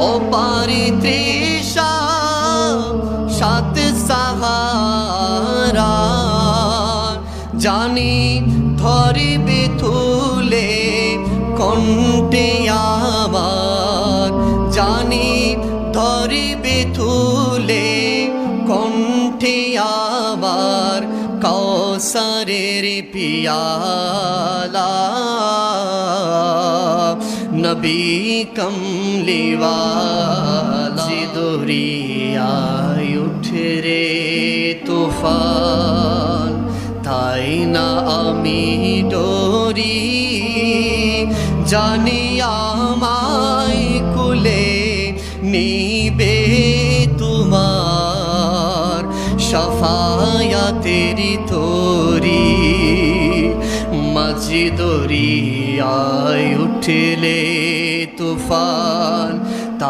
অপারি তৃষা সাত সাহারা জানি ধরিবে তুলে কণ্ঠে আমার, জানি ধরিবে তুলে কণ্ঠে আমার কৌসারের পিয়ালা নবী কমলিওয়ালা। দরিয়ায় উঠে রে তুফান, তাই না আমি ডরি জানি আমায় কুলে নিবে তোমার শাফায়াতেরি তোরি। মাঝি দরিয়ায় উঠলে তুফান,